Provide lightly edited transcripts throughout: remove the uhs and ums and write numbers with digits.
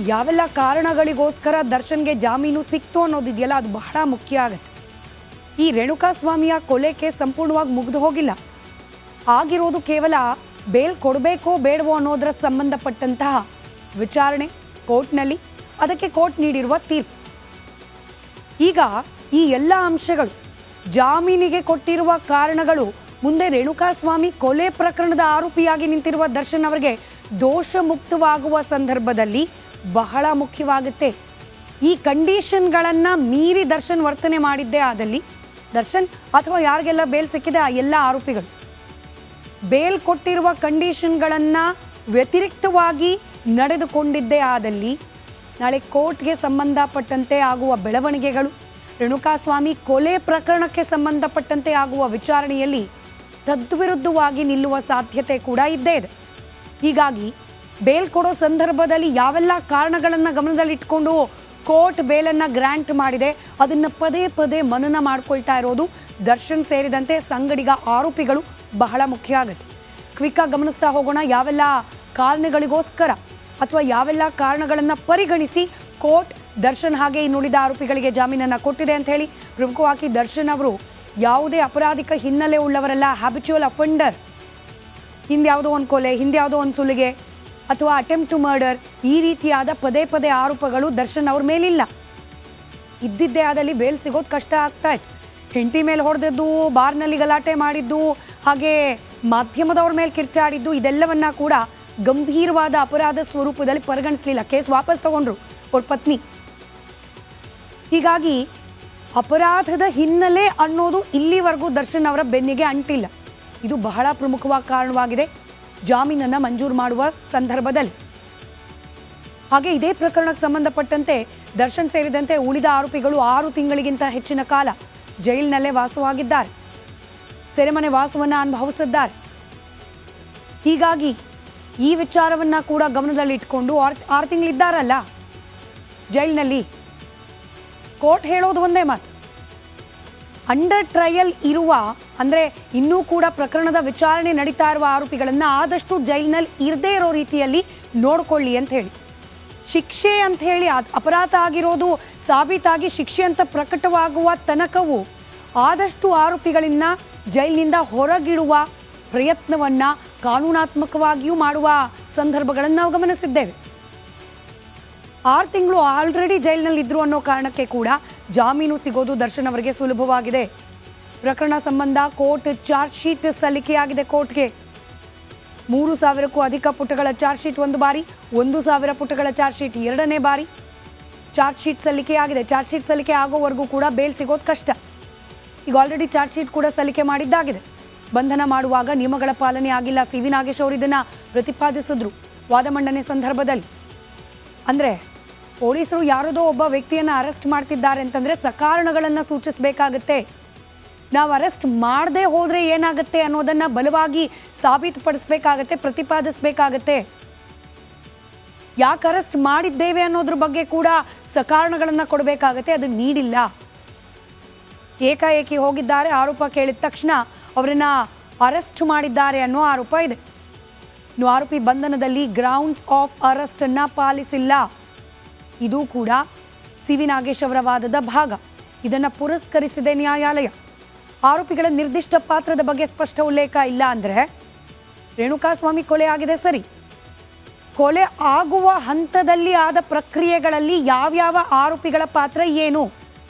ಯಾವೆಲ್ಲ ಕಾರಣಗಳಿಗೋಸ್ಕರ ದರ್ಶನ್ಗೆ ಜಾಮೀನು ಸಿಕ್ತು ಅನ್ನೋದಿದೆಯಲ್ಲ, ಅದು ಬಹಳ ಮುಖ್ಯ ಆಗುತ್ತೆ. ಈ ರೇಣುಕಾಸ್ವಾಮಿಯ ಕೊಲೆ ಕೇಸ್ ಸಂಪೂರ್ಣವಾಗಿ ಮುಗಿದು ಹೋಗಿಲ್ಲ. ಆಗಿರೋದು ಕೇವಲ ಬೇಲ್ ಕೊಡಬೇಕೋ ಬೇಡವೋ ಅನ್ನೋದರ ಸಂಬಂಧಪಟ್ಟಂತಹ ವಿಚಾರಣೆ ಕೋರ್ಟ್ನಲ್ಲಿ, ಅದಕ್ಕೆ ಕೋರ್ಟ್ ನೀಡಿರುವ ತೀರ್ಪು. ಈಗ ಈ ಎಲ್ಲ ಅಂಶಗಳು, ಜಾಮೀನಿಗೆ ಕೊಟ್ಟಿರುವ ಕಾರಣಗಳು ಮುಂದೆ ರೇಣುಕಾಸ್ವಾಮಿ ಕೊಲೆ ಪ್ರಕರಣದ ಆರೋಪಿಯಾಗಿ ನಿಂತಿರುವ ದರ್ಶನ್ ಅವರಿಗೆ ದೋಷ ಮುಕ್ತವಾಗುವ ಸಂದರ್ಭದಲ್ಲಿ ಬಹಳ ಮುಖ್ಯವಾಗುತ್ತೆ. ಈ ಕಂಡೀಷನ್ಗಳನ್ನು ಮೀರಿ ದರ್ಶನ್ ವರ್ತನೆ ಮಾಡಿದ್ದೇ ಆದಲ್ಲಿ, ದರ್ಶನ್ ಅಥವಾ ಯಾರಿಗೆಲ್ಲ ಬೇಲ್ ಸಿಕ್ಕಿದೆ ಆ ಎಲ್ಲ ಆರೋಪಿಗಳು ಬೇಲ್ ಕೊಟ್ಟಿರುವ ಕಂಡೀಷನ್ಗಳನ್ನು ವ್ಯತಿರಿಕ್ತವಾಗಿ ನಡೆದುಕೊಂಡಿದ್ದೇ ಆದಲ್ಲಿ, ನಾಳೆ ಕೋರ್ಟ್ಗೆ ಸಂಬಂಧಪಟ್ಟಂತೆ ಆಗುವ ಬೆಳವಣಿಗೆಗಳು, ರೇಣುಕಾಸ್ವಾಮಿ ಕೊಲೆ ಪ್ರಕರಣಕ್ಕೆ ಸಂಬಂಧಪಟ್ಟಂತೆ ಆಗುವ ವಿಚಾರಣೆಯಲ್ಲಿ ತದ್ವಿರುದ್ಧವಾಗಿ ನಿಲ್ಲುವ ಸಾಧ್ಯತೆ ಕೂಡ ಇದ್ದೇ ಇದೆ. ಹೀಗಾಗಿ ಬೇಲ್ ಕೊಡೋ ಸಂದರ್ಭದಲ್ಲಿ ಯಾವೆಲ್ಲ ಕಾರಣಗಳನ್ನು ಗಮನದಲ್ಲಿಟ್ಕೊಂಡು ಕೋರ್ಟ್ ಬೇಲನ್ನು ಗ್ರ್ಯಾಂಟ್ ಮಾಡಿದೆ, ಅದನ್ನು ಪದೇ ಪದೇ ಮನನ ಮಾಡ್ಕೊಳ್ತಾ ಇರೋದು ದರ್ಶನ್ ಸೇರಿದಂತೆ ಸಂಗಡಿಗ ಆರೋಪಿಗಳು ಬಹಳ ಮುಖ್ಯ ಆಗುತ್ತೆ. ಕ್ವಿಕ್ಕಾಗಿ ಗಮನಿಸ್ತಾ ಹೋಗೋಣ. ಯಾವೆಲ್ಲ ಕಾರಣಗಳಿಗೋಸ್ಕರ ಅಥವಾ ಯಾವೆಲ್ಲ ಕಾರಣಗಳನ್ನು ಪರಿಗಣಿಸಿ ಕೋರ್ಟ್ ದರ್ಶನ್ ಹಾಗೆ ಇನ್ನುಳಿದ ಆರೋಪಿಗಳಿಗೆ ಜಾಮೀನನ್ನು ಕೊಟ್ಟಿದೆ ಅಂತ ಹೇಳಿ. ಪ್ರಮುಖವಾಗಿ ದರ್ಶನ್ ಅವರು ಯಾವುದೇ ಅಪರಾಧಿಕ ಹಿನ್ನೆಲೆ ಉಳ್ಳವರಲ್ಲ, ಹ್ಯಾಬಿಚುವಲ್ ಅಫೆಂಡರ್. ಹಿಂದೆ ಯಾವುದೋ ಒಂದು ಕೊಲೆ, ಹಿಂದೆ ಯಾವುದೋ ಒಂದು ಸುಲಿಗೆ ಅಥವಾ ಅಟೆಂಪ್ಟ್ ಟು ಮರ್ಡರ್, ಈ ರೀತಿಯಾದ ಪದೇ ಪದೇ ಆರೋಪಗಳು ದರ್ಶನ್ ಅವ್ರ ಮೇಲಿಲ್ಲ. ಇದ್ದಿದ್ದೇ ಆದಲ್ಲಿ ಬೇಲ್ ಸಿಗೋದು ಕಷ್ಟ ಆಗ್ತಾ ಇತ್ತು. ಹೆಂಡತಿ ಮೇಲೆ ಹೊಡೆದದ್ದು, ಬಾರ್ನಲ್ಲಿ ಗಲಾಟೆ ಮಾಡಿದ್ದು, ಹಾಗೆ ಮಾಧ್ಯಮದವ್ರ ಮೇಲೆ ಕಿರ್ಚಾಡಿದ್ದು, ಇದೆಲ್ಲವನ್ನ ಕೂಡ ಗಂಭೀರವಾದ ಅಪರಾಧ ಸ್ವರೂಪದಲ್ಲಿ ಪರಿಗಣಿಸಲಿಲ್ಲ. ಕೇಸ್ ವಾಪಸ್ ತಗೊಂಡ್ರು ಅವ್ರ ಪತ್ನಿ. ಹೀಗಾಗಿ ಅಪರಾಧದ ಹಿನ್ನೆಲೆ ಅನ್ನೋದು ಇಲ್ಲಿವರೆಗೂ ದರ್ಶನ್ ಅವರ ಬೆನ್ನಿಗೆ ಅಂಟಿಲ್ಲ. ಇದು ಬಹಳ ಪ್ರಮುಖವಾದ ಕಾರಣವಾಗಿದೆ ಜಾಮೀನನ್ನು ಮಂಜೂರು ಮಾಡುವ ಸಂದರ್ಭದಲ್ಲಿ. ಹಾಗೆ ಇದೇ ಪ್ರಕರಣಕ್ಕೆ ಸಂಬಂಧಪಟ್ಟಂತೆ ದರ್ಶನ್ ಸೇರಿದಂತೆ ಉಳಿದ ಆರೋಪಿಗಳು 6 ತಿಂಗಳಿಗಿಂತ ಹೆಚ್ಚಿನ ಕಾಲ ಜೈಲಿನಲ್ಲೇ ವಾಸವಾಗಿದ್ದಾರೆ, ಸೆರೆಮನೆ ವಾಸವನ್ನು ಅನುಭವಿಸಿದ್ದಾರೆ. ಹೀಗಾಗಿ ಈ ವಿಚಾರವನ್ನು ಕೂಡ ಗಮನದಲ್ಲಿಟ್ಕೊಂಡು 6 ತಿಂಗಳಿದ್ದಾರಲ್ಲ ಜೈಲಿನಲ್ಲಿ, ಕೋರ್ಟ್ ಹೇಳೋದು ಒಂದೇ ಮಾತು, ಅಂಡರ್ ಟ್ರಯಲ್ ಇರುವ, ಅಂದರೆ ಇನ್ನೂ ಕೂಡ ಪ್ರಕರಣದ ವಿಚಾರಣೆ ನಡೀತಾ ಇರುವ ಆರೋಪಿಗಳನ್ನು ಆದಷ್ಟು ಜೈಲಿನಲ್ಲಿ ಇರದೇ ಇರೋ ರೀತಿಯಲ್ಲಿ ನೋಡ್ಕೊಳ್ಳಿ ಅಂತ ಹೇಳಿ. ಶಿಕ್ಷೆ ಅಂತ ಹೇಳಿ ಅಪರಾಧ ಆಗಿರೋದು ಸಾಬೀತಾಗಿ ಶಿಕ್ಷೆ ಅಂತ ಪ್ರಕಟವಾಗುವ ತನಕವೂ ಆದಷ್ಟು ಆರೋಪಿಗಳನ್ನು ಜೈಲಿನಿಂದ ಹೊರಗಿಡುವ ಪ್ರಯತ್ನವನ್ನು ಕಾನೂನಾತ್ಮಕವಾಗಿಯೂ ಮಾಡುವ ಸಂದರ್ಭಗಳನ್ನು ನಾವು ಗಮನಿಸಿದ್ದೇವೆ. 6 ತಿಂಗಳು ಆಲ್ರೆಡಿ ಜೈಲಿನಲ್ಲಿದ್ದರು ಅನ್ನೋ ಕಾರಣಕ್ಕೆ ಕೂಡ ಜಾಮೀನು ಸಿಗೋದು ದರ್ಶನ್ ಅವರಿಗೆ ಸುಲಭವಾಗಿದೆ. ಪ್ರಕರಣ ಸಂಬಂಧ ಕೋರ್ಟ್ ಚಾರ್ಜ್ ಶೀಟ್ ಸಲ್ಲಿಕೆಯಾಗಿದೆ ಕೋರ್ಟ್ಗೆ. 3,000ಕ್ಕೂ ಅಧಿಕ ಪುಟಗಳ ಚಾರ್ಜ್ ಶೀಟ್ ಒಂದು ಬಾರಿ, 1,000 ಪುಟಗಳ ಚಾರ್ಜ್ ಶೀಟ್ ಎರಡನೇ ಬಾರಿ ಚಾರ್ಜ್ ಶೀಟ್ ಸಲ್ಲಿಕೆಯಾಗಿದೆ. ಚಾರ್ಜ್ ಶೀಟ್ ಸಲ್ಲಿಕೆ ಆಗೋವರೆಗೂ ಕೂಡ ಬೇಲ್ ಸಿಗೋದು ಕಷ್ಟ. ಈಗ ಆಲ್ರೆಡಿ ಚಾರ್ಜ್ ಶೀಟ್ ಕೂಡ ಸಲ್ಲಿಕೆ ಮಾಡಿದ್ದಾಗಿದೆ. ಬಂಧನ ಮಾಡುವಾಗ ನಿಯಮಗಳ ಪಾಲನೆ ಆಗಿಲ್ಲ. ಸಿ.ವಿ. ನಾಗೇಶ್ ಅವರು ಇದನ್ನು ಪ್ರತಿಪಾದಿಸಿದ್ರು ವಾದ ಮಂಡನೆ ಸಂದರ್ಭದಲ್ಲಿ. ಅಂದರೆ ಪೊಲೀಸರು ಯಾರದೋ ಒಬ್ಬ ವ್ಯಕ್ತಿಯನ್ನು ಅರೆಸ್ಟ್ ಮಾಡ್ತಿದ್ದಾರೆ ಅಂತಂದರೆ ಸಕಾರಣಗಳನ್ನು ಸೂಚಿಸಬೇಕಾಗತ್ತೆ. ನಾವು ಅರೆಸ್ಟ್ ಮಾಡದೆ ಹೋದರೆ ಏನಾಗುತ್ತೆ ಅನ್ನೋದನ್ನು ಬಲವಾಗಿ ಸಾಬೀತುಪಡಿಸಬೇಕಾಗತ್ತೆ, ಪ್ರತಿಪಾದಿಸಬೇಕಾಗತ್ತೆ. ಯಾಕೆ ಅರೆಸ್ಟ್ ಮಾಡಿದ್ದೇವೆ ಅನ್ನೋದ್ರ ಬಗ್ಗೆ ಕೂಡ ಸಕಾರಣಗಳನ್ನು ಕೊಡಬೇಕಾಗತ್ತೆ. ಅದು ನೀಡಿಲ್ಲ. ಏಕಾಏಕಿ ಹೋಗಿದ್ದಾರೆ, ಆರೋಪ ಕೇಳಿದ ತಕ್ಷಣ ಅವರನ್ನು ಅರೆಸ್ಟ್ ಮಾಡಿದ್ದಾರೆ ಅನ್ನೋ ಆರೋಪ ಇದೆ. ಇನ್ನು ಆರೋಪಿ ಬಂಧನದಲ್ಲಿ ಗ್ರೌಂಡ್ಸ್ ಆಫ್ ಅರೆಸ್ಟನ್ನು ಪಾಲಿಸಿಲ್ಲ. ಇದು ಕೂಡ ಸಿ.ವಿ. ನಾಗೇಶ್ ಅವರ ವಾದದ ಭಾಗ. ಇದನ್ನು ಪುರಸ್ಕರಿಸಿದೆ ನ್ಯಾಯಾಲಯ. ಆರೋಪಿಗಳ ನಿರ್ದಿಷ್ಟ ಪಾತ್ರದ ಬಗ್ಗೆ ಸ್ಪಷ್ಟ ಉಲ್ಲೇಖ ಇಲ್ಲ. ಅಂದರೆ ರೇಣುಕಾಸ್ವಾಮಿ ಕೊಲೆ ಆಗಿದೆ ಸರಿ, ಕೊಲೆ ಆಗುವ ಹಂತದಲ್ಲಿ ಆದ ಪ್ರಕ್ರಿಯೆಗಳಲ್ಲಿ ಯಾವ್ಯಾವ ಆರೋಪಿಗಳ ಪಾತ್ರ ಏನು,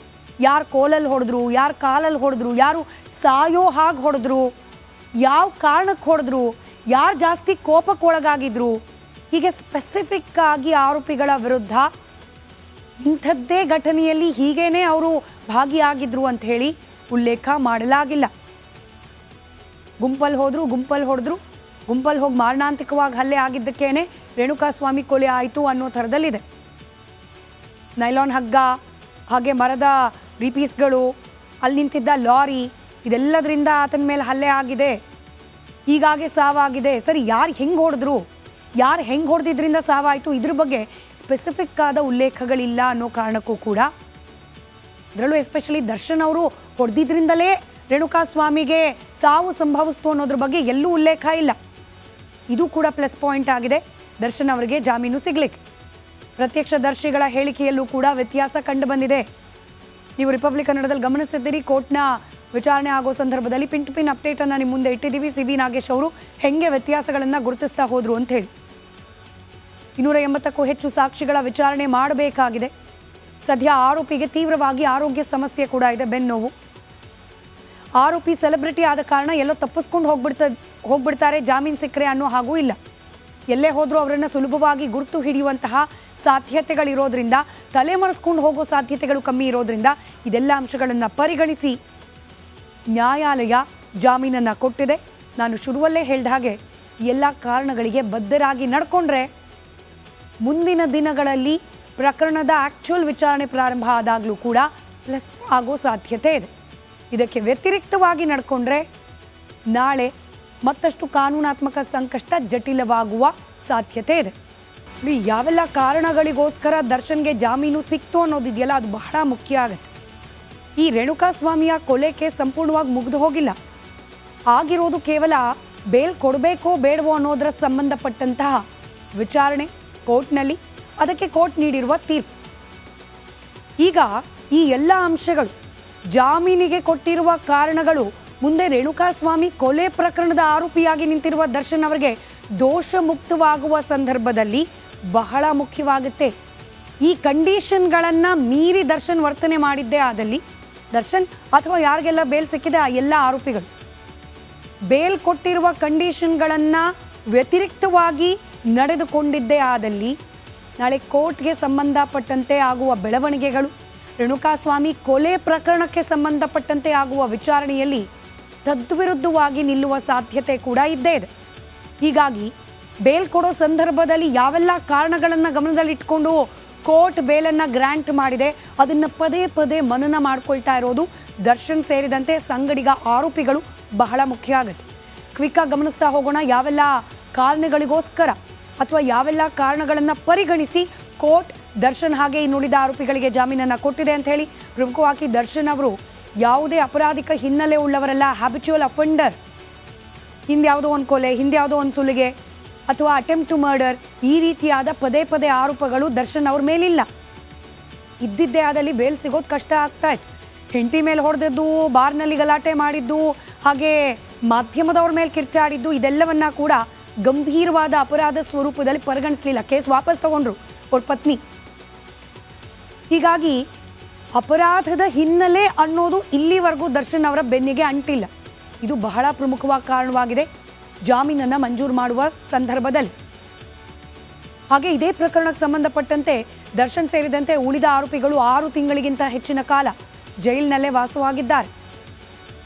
ಯಾರು ಕೋಲಲ್ಲಿ ಹೊಡೆದ್ರು, ಯಾರು ಕಾಲಲ್ಲಿ ಹೊಡೆದ್ರು, ಯಾರು ಸಾಯೋ ಹಾಗೆ ಹೊಡೆದ್ರು, ಯಾವ ಕಾರಣಕ್ಕೆ ಹೊಡೆದ್ರು, ಯಾರು ಜಾಸ್ತಿ ಕೋಪಕ್ಕೊಳಗಾಗಿದ್ರು, ಹೀಗೆ ಸ್ಪೆಸಿಫಿಕ್ ಆಗಿ ಆರೋಪಿಗಳ ವಿರುದ್ಧ ಇಂಥದ್ದೇ ಘಟನೆಯಲ್ಲಿ ಹೀಗೇನೆ ಅವರು ಭಾಗಿಯಾಗಿದ್ರು ಅಂತ ಹೇಳಿ ಉಲ್ಲೇಖ ಮಾಡಲಾಗಿಲ್ಲ. ಗುಂಪಲ್ಲಿ ಹೋದ್ರು, ಗುಂಪಲ್ಲಿ ಹೊಡೆದ್ರು, ಗುಂಪಲ್ಲಿ ಹೋಗಿ ಮಾರಣಾಂತಿಕವಾಗಿ ಹಲ್ಲೆ ಆಗಿದ್ದಕ್ಕೇನೆ ರೇಣುಕಾಸ್ವಾಮಿ ಕೊಲೆ ಆಯಿತು ಅನ್ನೋ ಥರದಲ್ಲಿದೆ. ನೈಲಾನ್ ಹಗ್ಗ, ಹಾಗೆ ಮರದ ರೀಪೀಸ್ಗಳು, ಅಲ್ಲಿ ನಿಂತಿದ್ದ ಲಾರಿ, ಇದೆಲ್ಲದರಿಂದ ಆತನ ಮೇಲೆ ಹಲ್ಲೆ ಆಗಿದೆ, ಹೀಗಾಗಿ ಸಾವಾಗಿದೆ. ಸರಿ, ಯಾರು ಹೆಂಗೆ ಹೊಡೆದ್ರು, ಯಾರು ಹೆಂಗೆ ಹೊಡೆದಿದ್ರಿಂದ ಸಾವಾಯಿತು, ಇದ್ರ ಬಗ್ಗೆ ಸ್ಪೆಸಿಫಿಕ್ ಆದ ಉಲ್ಲೇಖಗಳಿಲ್ಲ ಅನ್ನೋ ಕಾರಣಕ್ಕೂ ಕೂಡ, ಅದರಲ್ಲೂ ಎಸ್ಪೆಷಲಿ ದರ್ಶನ್ ಅವರು ಹೊಡೆದಿದ್ರಿಂದಲೇ ರೇಣುಕಾಸ್ವಾಮಿಗೆ ಸಾವು ಸಂಭವಿಸ್ತು ಅನ್ನೋದ್ರ ಬಗ್ಗೆ ಎಲ್ಲೂ ಉಲ್ಲೇಖ ಇಲ್ಲ. ಇದು ಕೂಡ ಪ್ಲಸ್ ಪಾಯಿಂಟ್ ಆಗಿದೆ ದರ್ಶನ್ ಅವರಿಗೆ ಜಾಮೀನು ಸಿಗಲಿಕ್ಕೆ. ಪ್ರತ್ಯಕ್ಷದರ್ಶಿಗಳ ಹೇಳಿಕೆಯಲ್ಲೂ ಕೂಡ ವ್ಯತ್ಯಾಸ ಕಂಡುಬಂದಿದೆ. ನೀವು ರಿಪಬ್ಲಿಕ್ ಕನ್ನಡದಲ್ಲಿ ಗಮನಿಸಿದ್ದೀರಿ. ಕೋರ್ಟ್ನ ವಿಚಾರಣೆ ಆಗೋ ಸಂದರ್ಭದಲ್ಲಿ ಪಿನ್ ಟು ಪಿನ್ ಅಪ್ಡೇಟನ್ನು ನಿಮ್ಮ ಮುಂದೆ ಇಟ್ಟಿದ್ದೀವಿ. ಸಿ.ವಿ. ನಾಗೇಶ್ ಅವರು ಹೆಂಗೆ ವ್ಯತ್ಯಾಸಗಳನ್ನು ಗುರುತಿಸ್ತಾ ಹೋದ್ರು ಅಂತ ಹೇಳಿ. 280ಕ್ಕೂ ಹೆಚ್ಚು ಸಾಕ್ಷಿಗಳ ವಿಚಾರಣೆ ಮಾಡಬೇಕಾಗಿದೆ. ಸದ್ಯ ಆರೋಪಿಗೆ ತೀವ್ರವಾಗಿ ಆರೋಗ್ಯ ಸಮಸ್ಯೆ ಕೂಡ ಇದೆ, ಬೆನ್ನೋವು. ಆರೋಪಿ ಸೆಲೆಬ್ರಿಟಿ ಆದ ಕಾರಣ ಎಲ್ಲೋ ತಪ್ಪಿಸ್ಕೊಂಡು ಹೋಗ್ಬಿಡ್ತಾರೆ, ಜಾಮೀನು ಸಿಕ್ಕರೆ ಅನ್ನೋ ಹಾಗೂ ಇಲ್ಲ. ಎಲ್ಲೇ ಹೋದರೂ ಅವರನ್ನು ಸುಲಭವಾಗಿ ಗುರುತು ಹಿಡಿಯುವಂತಹ ಸಾಧ್ಯತೆಗಳಿರೋದ್ರಿಂದ, ತಲೆಮರೆಸ್ಕೊಂಡು ಹೋಗೋ ಸಾಧ್ಯತೆಗಳು ಕಮ್ಮಿ ಇರೋದ್ರಿಂದ ಇದೆಲ್ಲ ಅಂಶಗಳನ್ನು ಪರಿಗಣಿಸಿ ನ್ಯಾಯಾಲಯ ಜಾಮೀನನ್ನು ಕೊಟ್ಟಿದೆ. ನಾನು ಶುರುವಲ್ಲೇ ಹೇಳಿದ ಹಾಗೆ ಎಲ್ಲ ಕಾರಣಗಳಿಗೆ ಬದ್ಧರಾಗಿ ನಡ್ಕೊಂಡ್ರೆ ಮುಂದಿನ ದಿನಗಳಲ್ಲಿ ಪ್ರಕರಣದ ಆ್ಯಕ್ಚುಯಲ್ ವಿಚಾರಣೆ ಪ್ರಾರಂಭ ಆದಾಗಲೂ ಕೂಡ ಪ್ಲಸ್ ಆಗೋ ಸಾಧ್ಯತೆ ಇದೆ. ಇದಕ್ಕೆ ವ್ಯತಿರಿಕ್ತವಾಗಿ ನಡ್ಕೊಂಡ್ರೆ ನಾಳೆ ಮತ್ತಷ್ಟು ಕಾನೂನಾತ್ಮಕ ಸಂಕಷ್ಟ ಜಟಿಲವಾಗುವ ಸಾಧ್ಯತೆ ಇದೆ. ಯಾವೆಲ್ಲ ಕಾರಣಗಳಿಗೋಸ್ಕರ ದರ್ಶನ್ಗೆ ಜಾಮೀನು ಸಿಕ್ತು ಅನ್ನೋದಿದೆಯಲ್ಲ, ಅದು ಬಹಳ ಮುಖ್ಯ ಆಗುತ್ತೆ. ಈ ರೇಣುಕಾಸ್ವಾಮಿಯ ಕೊಲೆ ಕೇಸ್ ಸಂಪೂರ್ಣವಾಗಿ ಮುಗಿದು ಹೋಗಿಲ್ಲ. ಆಗಿರೋದು ಕೇವಲ ಬೇಲ್ ಕೊಡಬೇಕೋ ಬೇಡವೋ ಅನ್ನೋದರ ಸಂಬಂಧಪಟ್ಟಂತಹ ವಿಚಾರಣೆ ಕೋರ್ಟ್ನಲ್ಲಿ, ಅದಕ್ಕೆ ಕೋರ್ಟ್ ನೀಡಿರುವ ತೀರ್ಪು. ಈಗ ಈ ಎಲ್ಲ ಅಂಶಗಳು, ಜಾಮೀನಿಗೆ ಕೊಟ್ಟಿರುವ ಕಾರಣಗಳು ಮುಂದೆ ರೇಣುಕಾಸ್ವಾಮಿ ಕೊಲೆ ಪ್ರಕರಣದ ಆರೋಪಿಯಾಗಿ ನಿಂತಿರುವ ದರ್ಶನ್ ಅವರಿಗೆ ದೋಷ ಮುಕ್ತವಾಗುವ ಸಂದರ್ಭದಲ್ಲಿ ಬಹಳ ಮುಖ್ಯವಾಗುತ್ತೆ. ಈ ಕಂಡೀಷನ್ಗಳನ್ನು ಮೀರಿ ದರ್ಶನ್ ವರ್ತನೆ ಮಾಡಿದ್ದೇ ಆದಲ್ಲಿ, ದರ್ಶನ್ ಅಥವಾ ಯಾರಿಗೆಲ್ಲ ಬೇಲ್ ಸಿಕ್ಕಿದೆ ಆ ಎಲ್ಲ ಆರೋಪಿಗಳು ಬೇಲ್ ಕೊಟ್ಟಿರುವ ಕಂಡೀಷನ್ಗಳನ್ನು ವ್ಯತಿರಿಕ್ತವಾಗಿ ನಡೆದುಕೊಂಡಿದ್ದೇ ಆದಲ್ಲಿ ನಾಳೆ ಕೋರ್ಟ್ಗೆ ಸಂಬಂಧಪಟ್ಟಂತೆ ಆಗುವ ಬೆಳವಣಿಗೆಗಳು, ರೇಣುಕಾಸ್ವಾಮಿ ಕೊಲೆ ಪ್ರಕರಣಕ್ಕೆ ಸಂಬಂಧಪಟ್ಟಂತೆ ಆಗುವ ವಿಚಾರಣೆಯಲ್ಲಿ ತದ್ವಿರುದ್ಧವಾಗಿ ನಿಲ್ಲುವ ಸಾಧ್ಯತೆ ಕೂಡ ಇದ್ದೇ ಇದೆ. ಹೀಗಾಗಿ ಬೇಲ್ ಕೊಡೋ ಸಂದರ್ಭದಲ್ಲಿ ಯಾವೆಲ್ಲ ಕಾರಣಗಳನ್ನು ಗಮನದಲ್ಲಿಟ್ಕೊಂಡು ಕೋರ್ಟ್ ಬೇಲನ್ನು ಗ್ರ್ಯಾಂಟ್ ಮಾಡಿದೆ ಅದನ್ನು ಪದೇ ಪದೇ ಮನನ ಮಾಡ್ಕೊಳ್ತಾ ಇರೋದು ದರ್ಶನ್ ಸೇರಿದಂತೆ ಸಂಗಡಿಗ ಆರೋಪಿಗಳು ಬಹಳ ಮುಖ್ಯ ಆಗುತ್ತೆ. ಕ್ವಿಕ್ಕಾಗಿ ಗಮನಿಸ್ತಾ ಹೋಗೋಣ. ಯಾವೆಲ್ಲ ಕಾರಣಗಳಿಗೋಸ್ಕರ ಅಥವಾ ಯಾವೆಲ್ಲ ಕಾರಣಗಳನ್ನು ಪರಿಗಣಿಸಿ ಕೋರ್ಟ್ ದರ್ಶನ್ ಹಾಗೆ ಇನ್ನುಳಿದ ಆರೋಪಿಗಳಿಗೆ ಜಾಮೀನನ್ನು ಕೊಟ್ಟಿದೆ ಅಂತ ಹೇಳಿ. ಪ್ರಮುಖವಾಗಿ ದರ್ಶನ್ ಅವರು ಯಾವುದೇ ಅಪರಾಧಿಕ ಹಿನ್ನೆಲೆ ಉಳ್ಳವರಲ್ಲ, ಹ್ಯಾಬಿಚುವಲ್ ಅಫೆಂಡರ್. ಹಿಂದೆ ಯಾವುದೋ ಒಂದು ಕೊಲೆ, ಹಿಂದೆ ಯಾವುದೋ ಒಂದು ಸುಲಿಗೆ ಅಥವಾ ಅಟೆಂಪ್ಟ್ ಟು ಮರ್ಡರ್, ಈ ರೀತಿಯಾದ ಪದೇ ಪದೇ ಆರೋಪಗಳು ದರ್ಶನ್ ಅವ್ರ ಮೇಲಿಲ್ಲ. ಇದ್ದಿದ್ದೇ ಆದಲ್ಲಿ ಬೇಲ್ ಸಿಗೋದು ಕಷ್ಟ ಆಗ್ತಾ ಇತ್ತು. ಹೆಂಡತಿ ಮೇಲೆ ಹೊಡೆದದ್ದು, ಬಾರ್ನಲ್ಲಿ ಗಲಾಟೆ ಮಾಡಿದ್ದು, ಹಾಗೆ ಮಾಧ್ಯಮದವ್ರ ಮೇಲೆ ಕಿರ್ಚಾಡಿದ್ದು, ಇದೆಲ್ಲವನ್ನ ಕೂಡ ಗಂಭೀರವಾದ ಅಪರಾಧ ಸ್ವರೂಪದಲ್ಲಿ ಪರಿಗಣಿಸಲಿಲ್ಲ. ಕೇಸ್ ವಾಪಸ್ ತಗೊಂಡ್ರು ಅವ್ರ ಪತ್ನಿ. ಹೀಗಾಗಿ ಅಪರಾಧದ ಹಿನ್ನೆಲೆ ಅನ್ನೋದು ಇಲ್ಲಿವರೆಗೂ ದರ್ಶನ್ ಅವರ ಬೆನ್ನಿಗೆ ಅಂಟಿಲ್ಲ. ಇದು ಬಹಳ ಪ್ರಮುಖವಾದ ಕಾರಣವಾಗಿದೆ ಜಾಮೀನನ್ನು ಮಂಜೂರು ಮಾಡುವ ಸಂದರ್ಭದಲ್ಲಿ. ಹಾಗೆ ಇದೇ ಪ್ರಕರಣಕ್ಕೆ ಸಂಬಂಧಪಟ್ಟಂತೆ ದರ್ಶನ್ ಸೇರಿದಂತೆ ಉಳಿದ ಆರೋಪಿಗಳು 6 ತಿಂಗಳಿಗಿಂತ ಹೆಚ್ಚಿನ ಕಾಲ ಜೈಲಿನಲ್ಲೇ ವಾಸವಾಗಿದ್ದಾರೆ,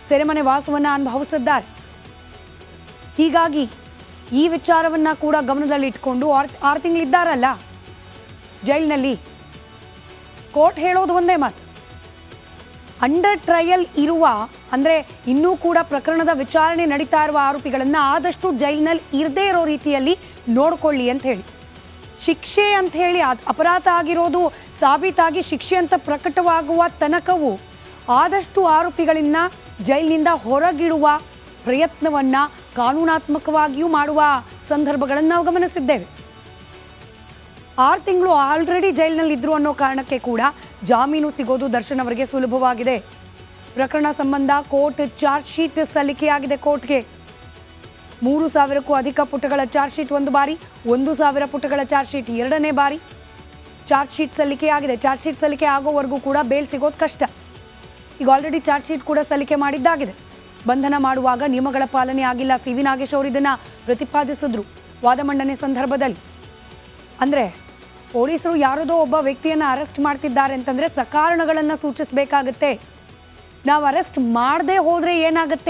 ಸೆರೆಮನೆ ವಾಸವನ್ನು ಅನುಭವಿಸಿದ್ದಾರೆ. ಹೀಗಾಗಿ ಈ ವಿಚಾರವನ್ನು ಕೂಡ ಗಮನದಲ್ಲಿಟ್ಕೊಂಡು 6 ತಿಂಗಳಿದ್ದಾರಲ್ಲ ಜೈಲಿನಲ್ಲಿ, ಕೋರ್ಟ್ ಹೇಳೋದು ಒಂದೇ ಮಾತು, ಅಂಡರ್ ಟ್ರಯಲ್ ಇರುವ, ಅಂದರೆ ಇನ್ನೂ ಕೂಡ ಪ್ರಕರಣದ ವಿಚಾರಣೆ ನಡೀತಾ ಇರುವ ಆರೋಪಿಗಳನ್ನು ಆದಷ್ಟು ಜೈಲಿನಲ್ಲಿ ಇರದೇ ಇರೋ ರೀತಿಯಲ್ಲಿ ನೋಡ್ಕೊಳ್ಳಿ ಅಂತ ಹೇಳಿ. ಶಿಕ್ಷೆ ಅಂತ ಹೇಳಿ ಅಪರಾಧ ಆಗಿರೋದು ಸಾಬೀತಾಗಿ ಶಿಕ್ಷೆ ಅಂತ ಪ್ರಕಟವಾಗುವ ತನಕವೂ ಆದಷ್ಟು ಆರೋಪಿಗಳಿಂದ ಜೈಲಿನಿಂದ ಹೊರಗಿಡುವ ಪ್ರಯತ್ನವನ್ನು ಕಾನೂನಾತ್ಮಕವಾಗಿಯೂ ಮಾಡುವ ಸಂದರ್ಭಗಳನ್ನು ನಾವು ಗಮನಿಸಿದ್ದೇವೆ. 6 ತಿಂಗಳು ಆಲ್ರೆಡಿ ಜೈಲಿನಲ್ಲಿ ಇದ್ರು ಅನ್ನೋ ಕಾರಣಕ್ಕೆ ಕೂಡ ಜಾಮೀನು ಸಿಗೋದು ದರ್ಶನ್ ಅವರಿಗೆ ಸುಲಭವಾಗಿದೆ. ಪ್ರಕರಣ ಸಂಬಂಧ ಕೋರ್ಟ್ ಚಾರ್ಜ್ ಶೀಟ್ ಸಲ್ಲಿಕೆಯಾಗಿದೆ. ಕೋರ್ಟ್ಗೆ 3,000ಕ್ಕೂ ಅಧಿಕ ಪುಟಗಳ ಚಾರ್ಜ್ ಶೀಟ್ ಒಂದು ಬಾರಿ, 1,000 ಪುಟಗಳ ಚಾರ್ಜ್ ಶೀಟ್ ಎರಡನೇ ಬಾರಿ ಚಾರ್ಜ್ ಶೀಟ್ ಸಲ್ಲಿಕೆಯಾಗಿದೆ. ಚಾರ್ಜ್ ಶೀಟ್ ಸಲ್ಲಿಕೆ ಆಗೋವರೆಗೂ ಕೂಡ ಬೇಲ್ ಸಿಗೋದು ಕಷ್ಟ. ಈಗ ಆಲ್ರೆಡಿ ಚಾರ್ಜ್ ಶೀಟ್ ಕೂಡ ಸಲ್ಲಿಕೆ ಮಾಡಿದ್ದಾಗಿದೆ. ಬಂಧನ ಮಾಡುವಾಗ ನಿಯಮಗಳ ಪಾಲನೆ ಆಗಿಲ್ಲ. ಸಿ.ವಿ. ನಾಗೇಶ್ ಅವರು ಇದನ್ನು ಪ್ರತಿಪಾದಿಸಿದ್ರು ವಾದ ಮಂಡನೆ ಸಂದರ್ಭದಲ್ಲಿ. ಅಂದರೆ ಪೊಲೀಸರು ಯಾರದೋ ಒಬ್ಬ ವ್ಯಕ್ತಿಯನ್ನು ಅರೆಸ್ಟ್ ಮಾಡ್ತಿದ್ದಾರೆ ಅಂತಂದರೆ ಸಕಾರಣಗಳನ್ನು ಸೂಚಿಸಬೇಕಾಗತ್ತೆ. ನಾವು ಅರೆಸ್ಟ್ ಮಾಡದೆ ಹೋದರೆ ಏನಾಗುತ್ತೆ